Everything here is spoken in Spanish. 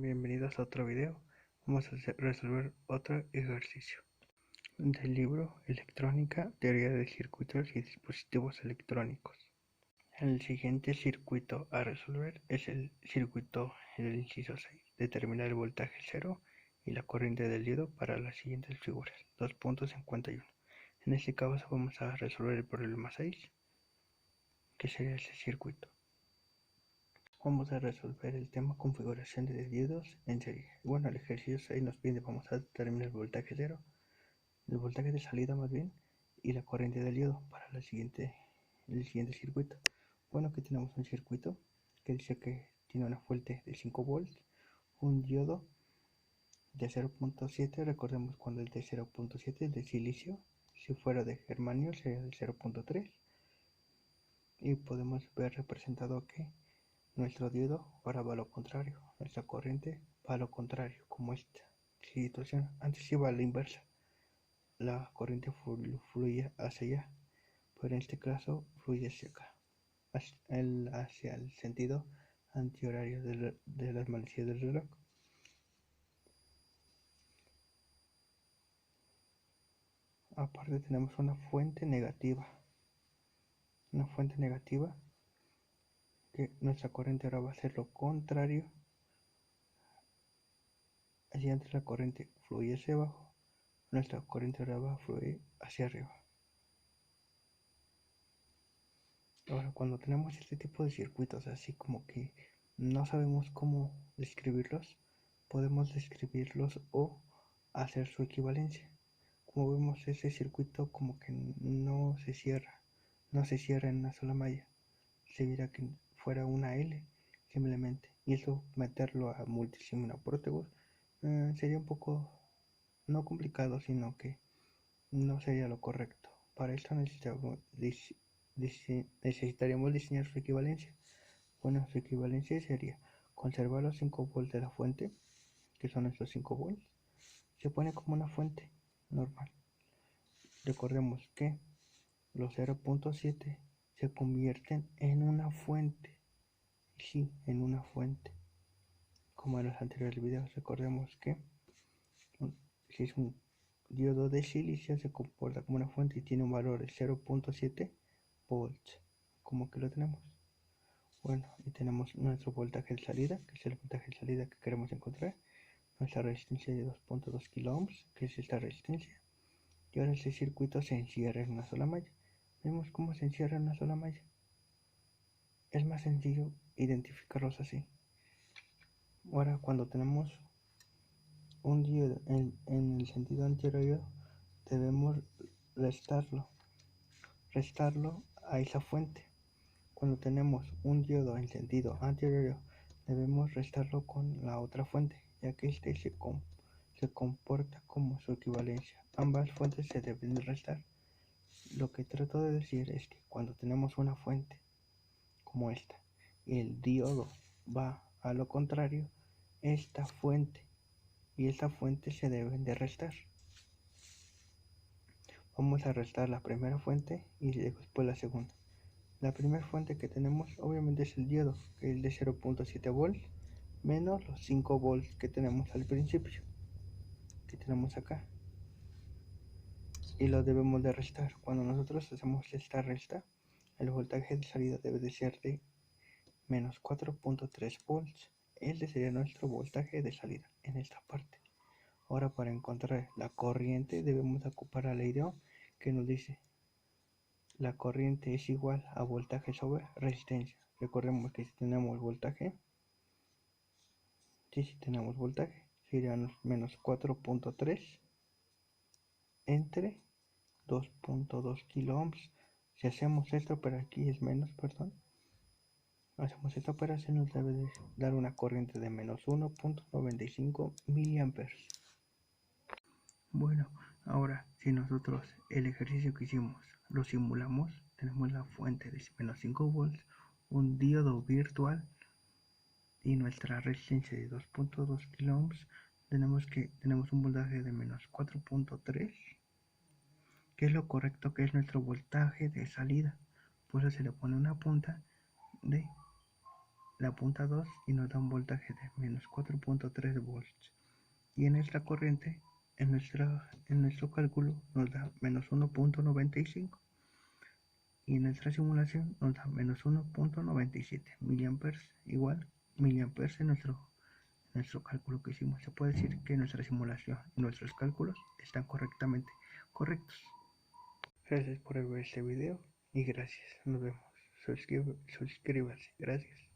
Bienvenidos a otro video. Vamos a resolver otro ejercicio del libro Electrónica, Teoría de Circuitos y Dispositivos Electrónicos. El siguiente circuito a resolver es el circuito del inciso 6. Determinar el voltaje 0 y la corriente del diodo para las siguientes figuras. 2.51. En este caso vamos a resolver el problema 6, que sería ese circuito. Vamos a resolver el tema configuración de diodos en serie. Bueno, el ejercicio 6 nos pide, vamos a determinar el voltaje 0, el voltaje de salida más bien, y la corriente del diodo para el siguiente circuito. Bueno, aquí tenemos un circuito que dice que tiene una fuente de 5 volts, un diodo de 0.7, recordemos cuando el de 0.7 es de silicio, si fuera de germanio sería de 0.3, y podemos ver representado que nuestro diodo ahora va a lo contrario, nuestra corriente va a lo contrario, como esta situación. Antes iba a la inversa, la corriente fluye hacia allá, pero en este caso fluye hacia acá, hacia el sentido antihorario de las manecillas del reloj. Aparte tenemos una fuente negativa, que nuestra corriente ahora va a hacer lo contrario. Así antes la corriente fluye hacia abajo, nuestra corriente ahora va a fluir hacia arriba. Ahora, cuando tenemos este tipo de circuitos así como que no sabemos cómo describirlos, podemos describirlos o hacer su equivalencia. Como vemos, ese circuito como que no se cierra en una sola malla. Se viera que fuera una L simplemente, y eso meterlo a multisímil Proteus sería un poco no complicado, sino que no sería lo correcto. Para esto necesitaríamos diseñar su equivalencia. Bueno, su equivalencia sería conservar los 5 volts de la fuente, que son estos 5 volts, se pone como una fuente normal. Recordemos que los 0.7 se convierten en una fuente, sí, en una fuente. Como en los anteriores videos, recordemos que si es un diodo de silicio se comporta como una fuente y tiene un valor de 0.7 volts, como que lo tenemos. Bueno, y tenemos nuestro voltaje de salida, que es el voltaje de salida que queremos encontrar, nuestra resistencia de 2.2 kilo ohms, que es esta resistencia, y ahora este circuito se encierra en una sola malla. Vemos cómo se encierra en una sola malla. Es más sencillo identificarlos así. Ahora, cuando tenemos un diodo en el sentido anterior, debemos restarlo a esa fuente. Cuando tenemos un diodo en sentido anterior, debemos restarlo con la otra fuente, ya que este se comporta como su equivalencia. Ambas fuentes se deben de restar. Lo que trato de decir es que cuando tenemos una fuente como esta y el diodo va a lo contrario, esta fuente y esta fuente se deben de restar. Vamos a restar la primera fuente y después la segunda. La primera fuente que tenemos obviamente es el diodo, que es de 0.7 volts, menos los 5 volts que tenemos al principio, que tenemos acá, y lo debemos de restar. Cuando nosotros hacemos esta resta, el voltaje de salida debe de ser de menos 4.3 volts. Este sería nuestro voltaje de salida en esta parte. Ahora, para encontrar la corriente debemos ocupar la ley de Ohm, que nos dice la corriente es igual a voltaje sobre resistencia. Recordemos que si tenemos voltaje sería menos 4.3 entre 2.2 kilo ohms. Si hacemos esto, pero aquí es menos, perdón, hacemos esta operación, nos debe de dar una corriente de menos 1.95 miliamperes. Bueno, ahora si nosotros el ejercicio que hicimos lo simulamos, tenemos la fuente de menos 5 volts, un diodo virtual y nuestra resistencia de 2.2 kilo ohms. Tenemos un voltaje de menos 4.3, que es lo correcto, que es nuestro voltaje de salida. Por eso se le pone una punta de la punta 2 y nos da un voltaje de menos 4.3 volts. Y en nuestra corriente, en nuestro cálculo, nos da menos 1.95 y en nuestra simulación nos da menos 1.97 miliamperes, igual miliamperes en nuestro cálculo que hicimos. Se puede decir que nuestra simulación y nuestros cálculos están correctamente correctos. Gracias por ver este video y gracias. Nos vemos. Suscríbase. Gracias.